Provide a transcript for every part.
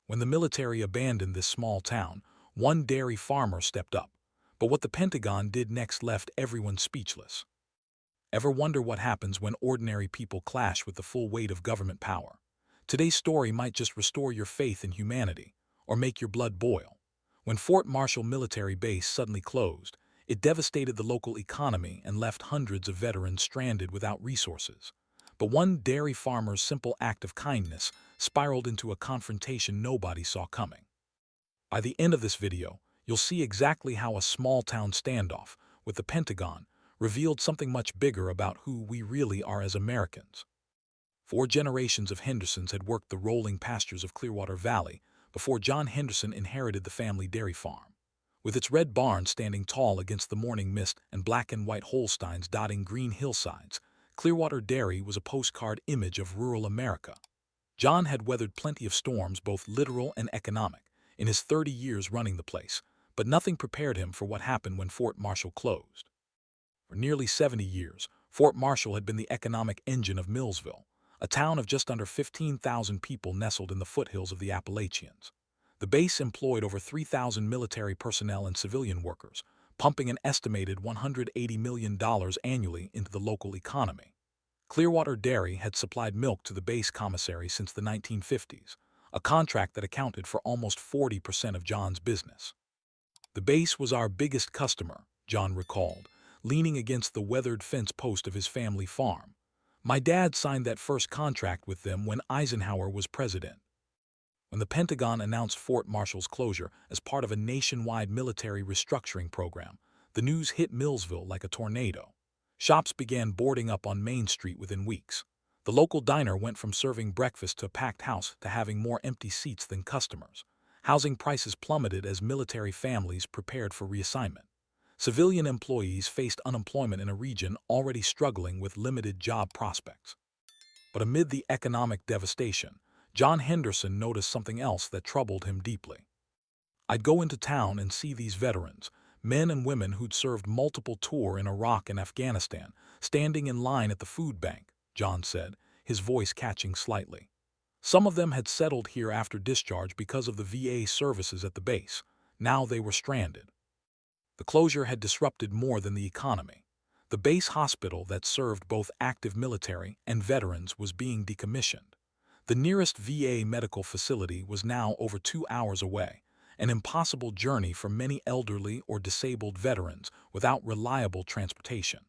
When the military abandoned this small town, one dairy farmer stepped up. But what the Pentagon did next left everyone speechless. Ever wonder what happens when ordinary people clash with the full weight of government power? Today's story might just restore your faith in humanity, or make your blood boil. When Fort Marshall Military Base suddenly closed, it devastated the local economy and left hundreds of veterans stranded without resources. But one dairy farmer's simple act of kindness spiraled into a confrontation nobody saw coming. By the end of this video, you'll see exactly how a small-town standoff with the Pentagon revealed something much bigger about who we really are as Americans. 4 generations of Hendersons had worked the rolling pastures of Clearwater Valley before John Henderson inherited the family dairy farm. With its red barn standing tall against the morning mist and black and white Holsteins dotting green hillsides, Clearwater Dairy was a postcard image of rural America. John had weathered plenty of storms, both literal and economic, in his 30 years running the place, but nothing prepared him for what happened when Fort Marshall closed. For nearly 70 years, Fort Marshall had been the economic engine of Millsville, a town of just under 15,000 people nestled in the foothills of the Appalachians. The base employed over 3,000 military personnel and civilian workers, pumping an estimated $180 million annually into the local economy. Clearwater Dairy had supplied milk to the base commissary since the 1950s, a contract that accounted for almost 40% of John's business. "The base was our biggest customer," John recalled, leaning against the weathered fence post of his family farm. "My dad signed that first contract with them when Eisenhower was president." When the Pentagon announced Fort Marshall's closure as part of a nationwide military restructuring program, the news hit Millsville like a tornado. Shops began boarding up on Main Street within weeks. The local diner went from serving breakfast to a packed house to having more empty seats than customers. Housing prices plummeted as military families prepared for reassignment. Civilian employees faced unemployment in a region already struggling with limited job prospects. But amid the economic devastation, John Henderson noticed something else that troubled him deeply. "I'd go into town and see these veterans, men and women who'd served multiple tours in Iraq and Afghanistan, standing in line at the food bank," John said, his voice catching slightly. "Some of them had settled here after discharge because of the VA services at the base. Now they were stranded." The closure had disrupted more than the economy. The base hospital that served both active military and veterans was being decommissioned. The nearest VA medical facility was now over 2 hours away, an impossible journey for many elderly or disabled veterans without reliable transportation.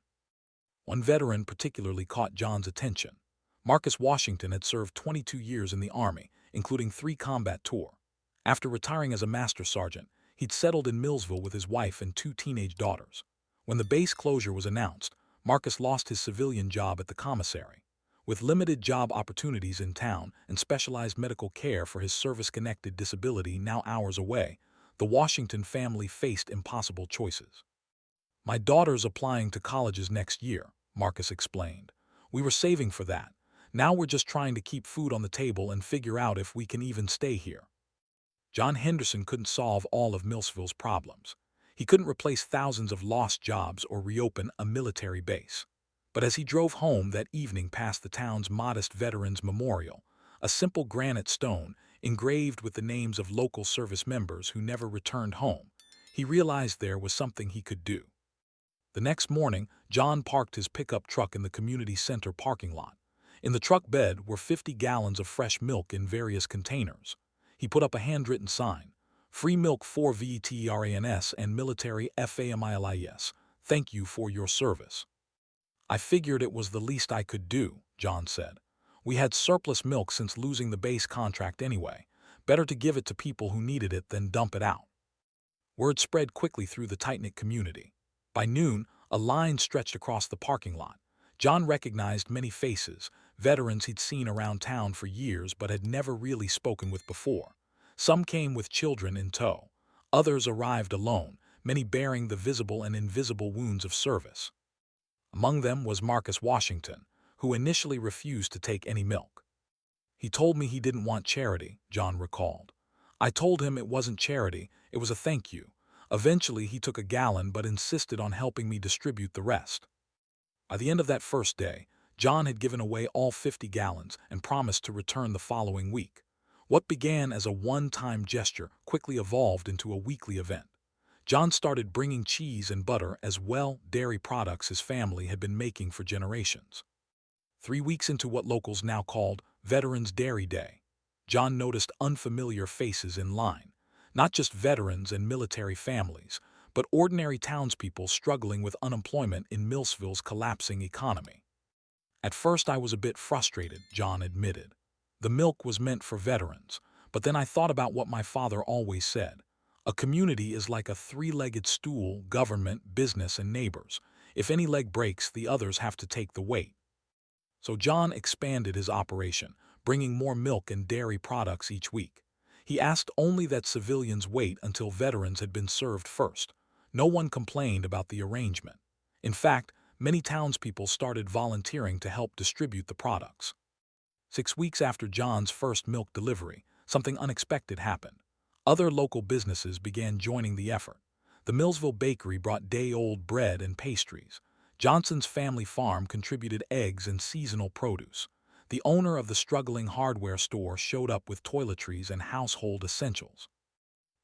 One veteran particularly caught John's attention. Marcus Washington had served 22 years in the Army, including 3 combat tours. After retiring as a master sergeant, he'd settled in Millsville with his wife and 2 teenage daughters. When the base closure was announced, Marcus lost his civilian job at the commissary. With limited job opportunities in town and specialized medical care for his service-connected disability now hours away, the Washington family faced impossible choices. "My daughter's applying to colleges next year," Marcus explained. "We were saving for that. Now we're just trying to keep food on the table and figure out if we can even stay here." John Henderson couldn't solve all of Millsville's problems. He couldn't replace thousands of lost jobs or reopen a military base. But as he drove home that evening past the town's modest Veterans Memorial, a simple granite stone engraved with the names of local service members who never returned home, he realized there was something he could do. The next morning, John parked his pickup truck in the community center parking lot. In the truck bed were 50 gallons of fresh milk in various containers. He put up a handwritten sign, "Free milk for veterans and military families. Thank you for your service." "I figured it was the least I could do," John said. "We had surplus milk since losing the base contract anyway. Better to give it to people who needed it than dump it out." Word spread quickly through the tight-knit community. By noon, a line stretched across the parking lot. John recognized many faces, veterans he'd seen around town for years but had never really spoken with before. Some came with children in tow. Others arrived alone, many bearing the visible and invisible wounds of service. Among them was Marcus Washington, who initially refused to take any milk. "He told me he didn't want charity," John recalled. "I told him it wasn't charity, it was a thank you. Eventually he took a gallon but insisted on helping me distribute the rest." By the end of that first day, John had given away all 50 gallons and promised to return the following week. What began as a one-time gesture quickly evolved into a weekly event. John started bringing cheese and butter as well dairy products his family had been making for generations. 3 weeks into what locals now called Veterans Dairy Day, John noticed unfamiliar faces in line, not just veterans and military families, but ordinary townspeople struggling with unemployment in Millsville's collapsing economy. At first I was a bit frustrated, John admitted. The milk was meant for veterans, but then I thought about what my father always said. A community is like a three-legged stool: government, business, and neighbors. If any leg breaks, the others have to take the weight. So John expanded his operation, bringing more milk and dairy products each week. He asked only that civilians wait until veterans had been served first. No one complained about the arrangement. In fact, many townspeople started volunteering to help distribute the products. 6 weeks after John's first milk delivery, something unexpected happened. Other local businesses began joining the effort. The Millsville bakery brought day-old bread and pastries. Johnson's family farm contributed eggs and seasonal produce. The owner of the struggling hardware store showed up with toiletries and household essentials.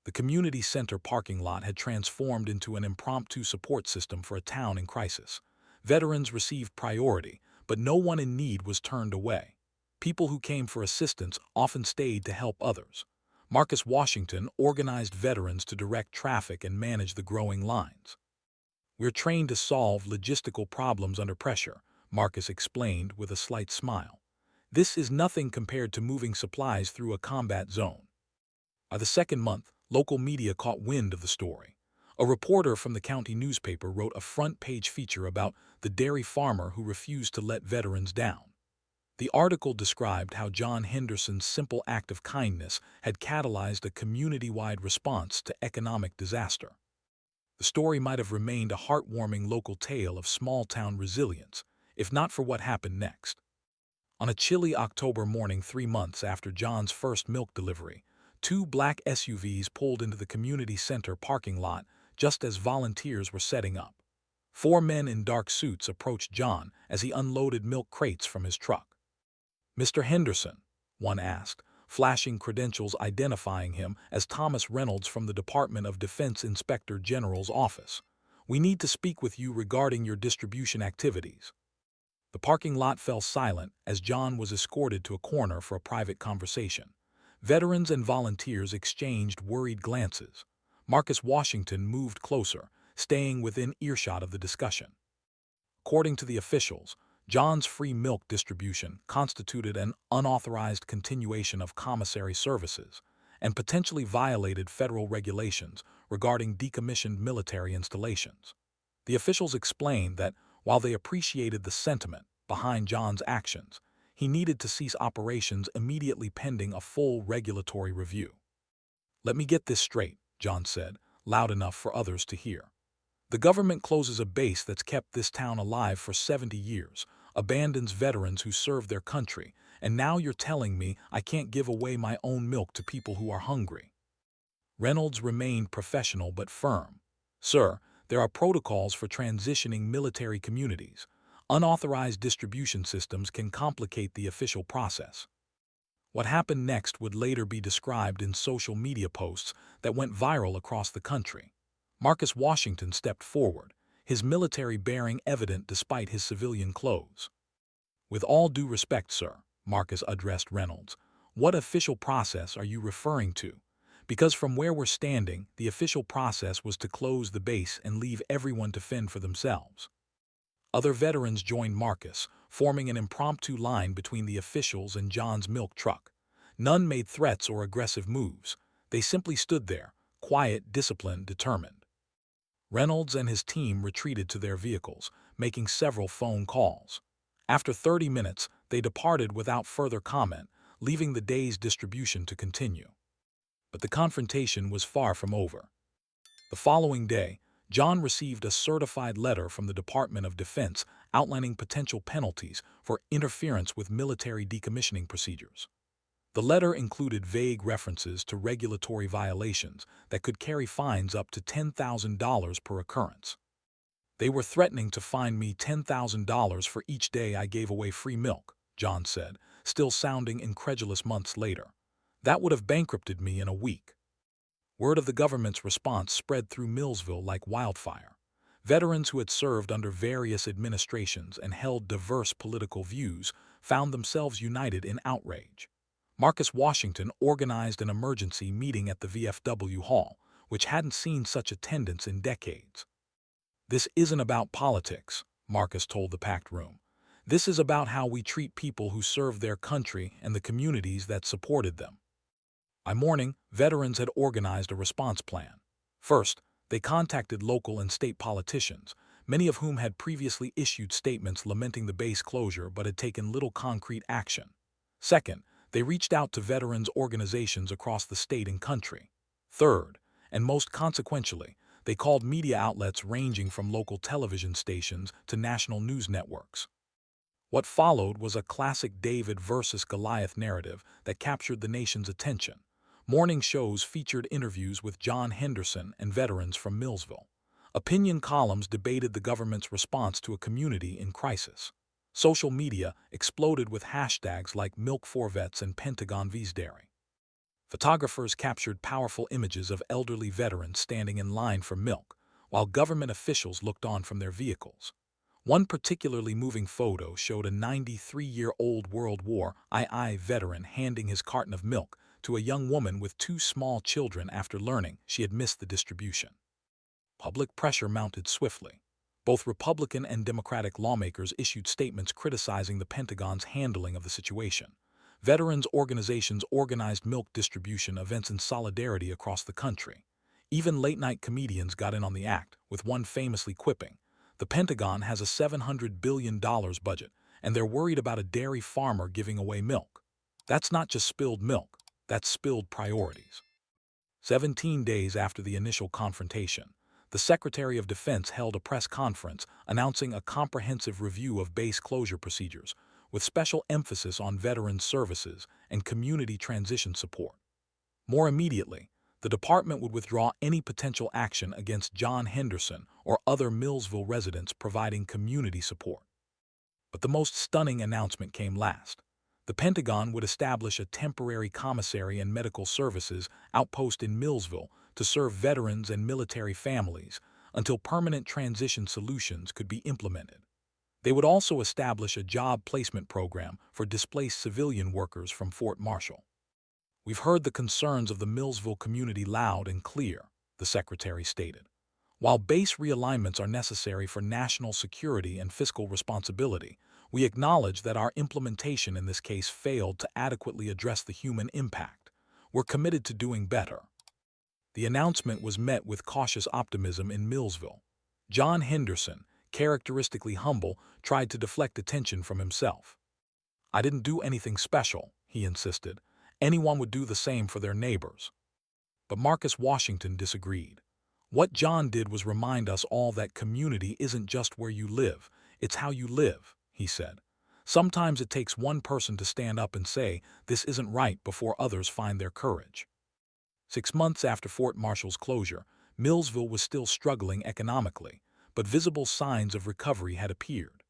The community center parking lot had transformed into an impromptu support system for a town in crisis. Veterans received priority, but no one in need was turned away. People who came for assistance often stayed to help others. Marcus Washington organized veterans to direct traffic and manage the growing lines. "We're trained to solve logistical problems under pressure," Marcus explained with a slight smile. "This is nothing compared to moving supplies through a combat zone." By the second month, local media caught wind of the story. A reporter from the county newspaper wrote a front-page feature about the dairy farmer who refused to let veterans down. The article described how John Henderson's simple act of kindness had catalyzed a community-wide response to economic disaster. The story might have remained a heartwarming local tale of small-town resilience, if not for what happened next. On a chilly October morning 3 months after John's first milk delivery, 2 black SUVs pulled into the community center parking lot just as volunteers were setting up. 4 men in dark suits approached John as he unloaded milk crates from his truck. "Mr. Henderson," one asked, flashing credentials identifying him as Thomas Reynolds from the Department of Defense Inspector General's office. "We need to speak with you regarding your distribution activities." The parking lot fell silent as John was escorted to a corner for a private conversation. Veterans and volunteers exchanged worried glances. Marcus Washington moved closer, staying within earshot of the discussion. According to the officials, John's free milk distribution constituted an unauthorized continuation of commissary services and potentially violated federal regulations regarding decommissioned military installations. The officials explained that while they appreciated the sentiment behind John's actions, he needed to cease operations immediately pending a full regulatory review. "Let me get this straight," John said, loud enough for others to hear. "The government closes a base that's kept this town alive for 70 years, abandons veterans who serve their country, and now you're telling me I can't give away my own milk to people who are hungry." Reynolds remained professional but firm. "Sir, there are protocols for transitioning military communities. Unauthorized distribution systems can complicate the official process." What happened next would later be described in social media posts that went viral across the country. Marcus Washington stepped forward, his military bearing evident despite his civilian clothes. "With all due respect, sir," Marcus addressed Reynolds, "what official process are you referring to? Because from where we're standing, the official process was to close the base and leave everyone to fend for themselves." Other veterans joined Marcus, forming an impromptu line between the officials and John's milk truck. None made threats or aggressive moves. They simply stood there, quiet, disciplined, determined. Reynolds and his team retreated to their vehicles, making several phone calls. After 30 minutes, they departed without further comment, leaving the day's distribution to continue. But the confrontation was far from over. The following day, John received a certified letter from the Department of Defense outlining potential penalties for interference with military decommissioning procedures. The letter included vague references to regulatory violations that could carry fines up to $10,000 per occurrence. "They were threatening to fine me $10,000 for each day I gave away free milk," John said, still sounding incredulous months later. That would have bankrupted me in a week. Word of the government's response spread through Millsville like wildfire. Veterans who had served under various administrations and held diverse political views found themselves united in outrage. Marcus Washington organized an emergency meeting at the VFW Hall, which hadn't seen such attendance in decades. "This isn't about politics," Marcus told the packed room. "This is about how we treat people who served their country and the communities that supported them." By morning, veterans had organized a response plan. First, they contacted local and state politicians, many of whom had previously issued statements lamenting the base closure but had taken little concrete action. Second, they reached out to veterans organizations across the state and country. Third, and most consequentially, they called media outlets ranging from local television stations to national news networks. What followed was a classic David versus Goliath narrative that captured the nation's attention. Morning shows featured interviews with John Henderson and veterans from Millsville. Opinion columns debated the government's response to a community in crisis. Social media exploded with hashtags like Milk for Vets and Pentagon vs Dairy. Photographers captured powerful images of elderly veterans standing in line for milk, while government officials looked on from their vehicles. One particularly moving photo showed a 93-year-old World War II veteran handing his carton of milk to a young woman with two small children after learning she had missed the distribution. Public pressure mounted swiftly. Both Republican and Democratic lawmakers issued statements criticizing the Pentagon's handling of the situation. Veterans organizations organized milk distribution events in solidarity across the country. Even late-night comedians got in on the act, with one famously quipping, "The Pentagon has a $700 billion budget, and they're worried about a dairy farmer giving away milk. That's not just spilled milk, that's spilled priorities." 17 days after the initial confrontation, the Secretary of Defense held a press conference announcing a comprehensive review of base closure procedures, with special emphasis on veterans services and community transition support. More immediately, the department would withdraw any potential action against John Henderson or other Millsville residents providing community support. But the most stunning announcement came last. The Pentagon would establish a temporary commissary and medical services outpost in Millsville to serve veterans and military families until permanent transition solutions could be implemented. They would also establish a job placement program for displaced civilian workers from Fort Marshall. "We've heard the concerns of the Millsville community loud and clear," the Secretary stated. "While base realignments are necessary for national security and fiscal responsibility, we acknowledge that our implementation in this case failed to adequately address the human impact. We're committed to doing better." The announcement was met with cautious optimism in Millsville. John Henderson, characteristically humble, tried to deflect attention from himself. "I didn't do anything special," he insisted. "Anyone would do the same for their neighbors." But Marcus Washington disagreed. "What John did was remind us all that community isn't just where you live, it's how you live," he said. "Sometimes it takes one person to stand up and say, 'This isn't right,' before others find their courage." 6 months after Fort Marshall's closure, Millsville was still struggling economically, but visible signs of recovery had appeared.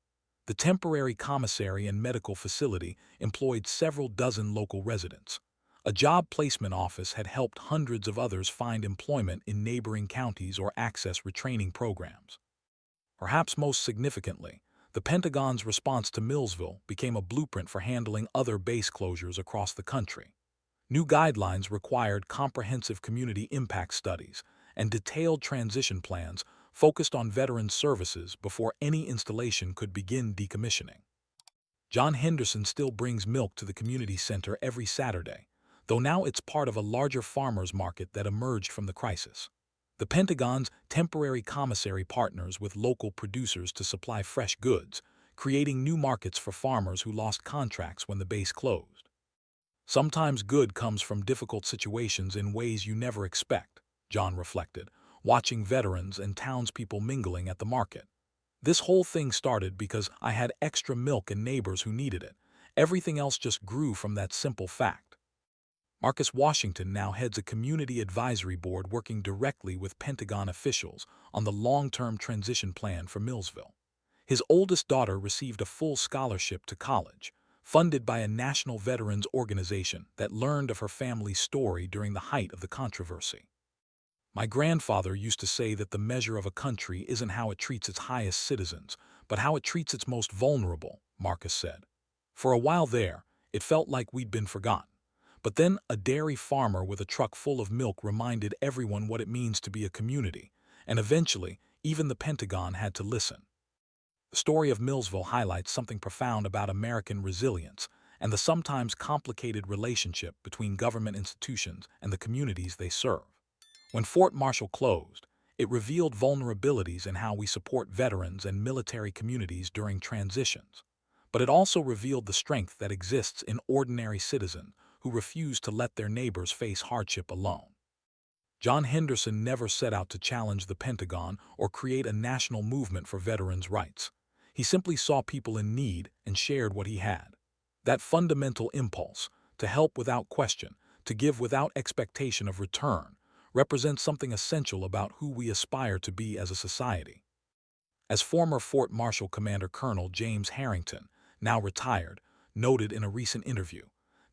The temporary commissary and medical facility employed several dozen local residents. A job placement office had helped hundreds of others find employment in neighboring counties or access retraining programs. Perhaps most significantly, the Pentagon's response to Millsville became a blueprint for handling other base closures across the country. New guidelines required comprehensive community impact studies and detailed transition plans focused on veteran services before any installation could begin decommissioning. John Henderson still brings milk to the community center every Saturday, though now it's part of a larger farmers market that emerged from the crisis. The Pentagon's temporary commissary partners with local producers to supply fresh goods, creating new markets for farmers who lost contracts when the base closed. "Sometimes good comes from difficult situations in ways you never expect," John reflected, watching veterans and townspeople mingling at the market. "This whole thing started because I had extra milk and neighbors who needed it. Everything else just grew from that simple fact." Marcus Washington now heads a community advisory board working directly with Pentagon officials on the long-term transition plan for Millsville. His oldest daughter received a full scholarship to college, funded by a national veterans organization that learned of her family's story during the height of the controversy. My grandfather used to say that the measure of a country isn't how it treats its highest citizens, but how it treats its most vulnerable, Marcus said. For a while there, it felt like we'd been forgotten. But then a dairy farmer with a truck full of milk reminded everyone what it means to be a community, and eventually, even the Pentagon had to listen. The story of Millsville highlights something profound about American resilience and the sometimes complicated relationship between government institutions and the communities they serve. When Fort Marshall closed, it revealed vulnerabilities in how we support veterans and military communities during transitions. But it also revealed the strength that exists in ordinary citizens who refuse to let their neighbors face hardship alone. John Henderson never set out to challenge the Pentagon or create a national movement for veterans' rights. He simply saw people in need and shared what he had. That fundamental impulse, to help without question, to give without expectation of return, represents something essential about who we aspire to be as a society. As former Fort Marshall Commander Colonel James Harrington, now retired, noted in a recent interview,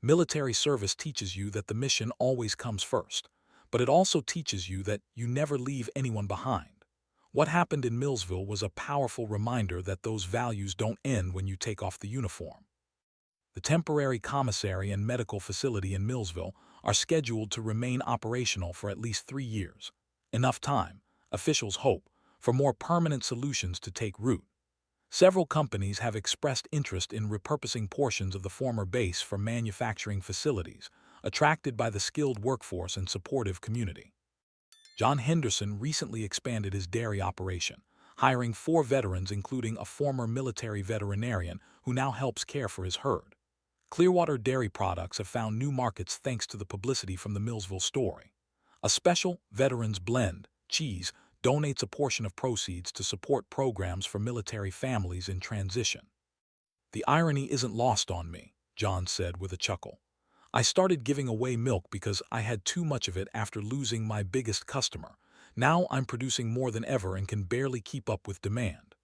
military service teaches you that the mission always comes first, but it also teaches you that you never leave anyone behind. What happened in Millsville was a powerful reminder that those values don't end when you take off the uniform. The temporary commissary and medical facility in Millsville are scheduled to remain operational for at least 3 years. Enough time, officials hope, for more permanent solutions to take root. Several companies have expressed interest in repurposing portions of the former base for manufacturing facilities, attracted by the skilled workforce and supportive community. John Henderson recently expanded his dairy operation, hiring 4 veterans including a former military veterinarian who now helps care for his herd. Clearwater Dairy Products have found new markets thanks to the publicity from the Millsville story. A special Veterans Blend cheese donates a portion of proceeds to support programs for military families in transition. The irony isn't lost on me, John said with a chuckle. I started giving away milk because I had too much of it after losing my biggest customer. Now I'm producing more than ever and can barely keep up with demand.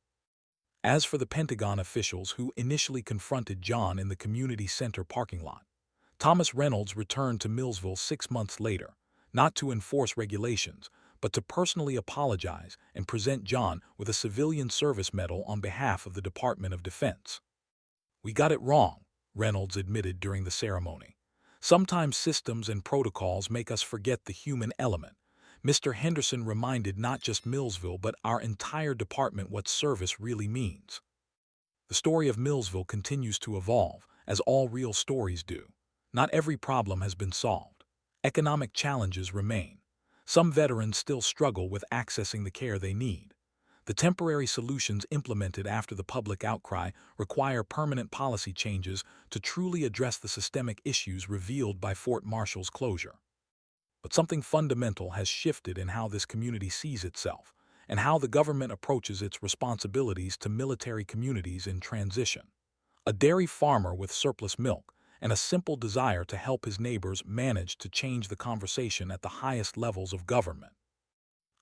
As for the Pentagon officials who initially confronted John in the community center parking lot, Thomas Reynolds returned to Millsville 6 months later, not to enforce regulations, but to personally apologize and present John with a civilian service medal on behalf of the Department of Defense. "We got it wrong," Reynolds admitted during the ceremony. "Sometimes systems and protocols make us forget the human element." Mr. Henderson reminded not just Millsville but our entire department what service really means. The story of Millsville continues to evolve, as all real stories do. Not every problem has been solved. Economic challenges remain. Some veterans still struggle with accessing the care they need. The temporary solutions implemented after the public outcry require permanent policy changes to truly address the systemic issues revealed by Fort Marshall's closure. But something fundamental has shifted in how this community sees itself and how the government approaches its responsibilities to military communities in transition. A dairy farmer with surplus milk and a simple desire to help his neighbors managed to change the conversation at the highest levels of government.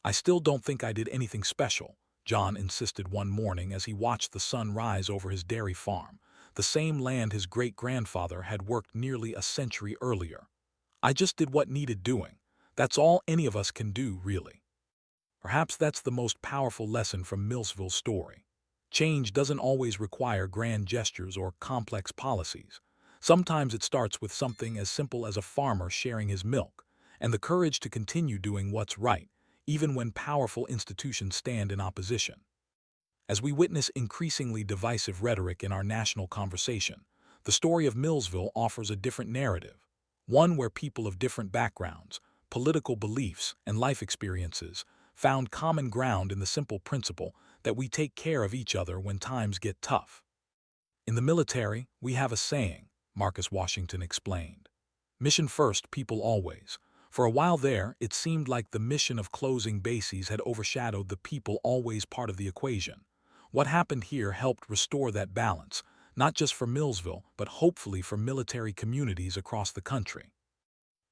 "I still don't think I did anything special," John insisted one morning as he watched the sun rise over his dairy farm, the same land his great-grandfather had worked nearly a century earlier. "I just did what needed doing. That's all any of us can do, really." Perhaps that's the most powerful lesson from Millsville's story. Change doesn't always require grand gestures or complex policies. Sometimes it starts with something as simple as a farmer sharing his milk, and the courage to continue doing what's right, even when powerful institutions stand in opposition. As we witness increasingly divisive rhetoric in our national conversation, the story of Millsville offers a different narrative. One where people of different backgrounds, political beliefs, and life experiences found common ground in the simple principle that we take care of each other when times get tough. "In the military, we have a saying," Marcus Washington explained. "Mission first, people always." For a while there, it seemed like the mission of closing bases had overshadowed the people always part of the equation. What happened here helped restore that balance, not just for Millsville, but hopefully for military communities across the country.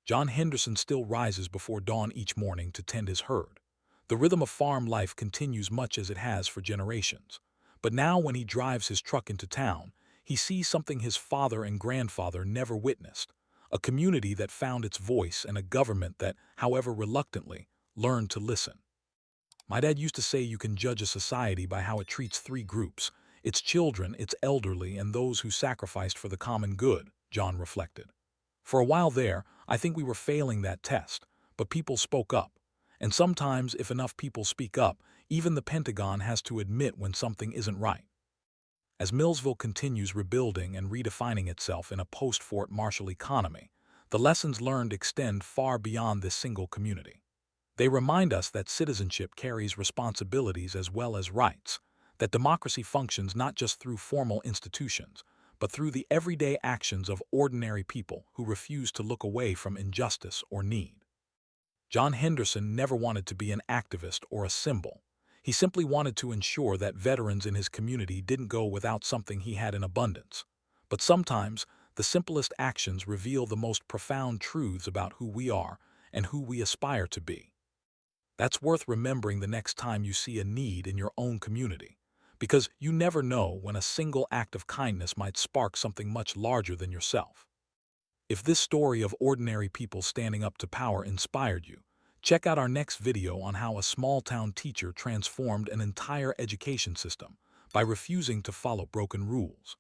John Henderson still rises before dawn each morning to tend his herd. The rhythm of farm life continues much as it has for generations. But now when he drives his truck into town, He sees something his father and grandfather never witnessed, a community that found its voice and a government that, however reluctantly, learned to listen. My dad used to say you can judge a society by how it treats three groups: its children, its elderly, and those who sacrificed for the common good, John reflected. For a while there, I think we were failing that test, but people spoke up. And sometimes, if enough people speak up, even the Pentagon has to admit when something isn't right. As Millsville continues rebuilding and redefining itself in a post-Fort Marshall economy, the lessons learned extend far beyond this single community. They remind us that citizenship carries responsibilities as well as rights, that democracy functions not just through formal institutions, but through the everyday actions of ordinary people who refuse to look away from injustice or need. John Henderson never wanted to be an activist or a symbol. He simply wanted to ensure that veterans in his community didn't go without something he had in abundance. But sometimes, the simplest actions reveal the most profound truths about who we are and who we aspire to be. That's worth remembering the next time you see a need in your own community, because you never know when a single act of kindness might spark something much larger than yourself. If this story of ordinary people standing up to power inspired you, check out our next video on how a small-town teacher transformed an entire education system by refusing to follow broken rules.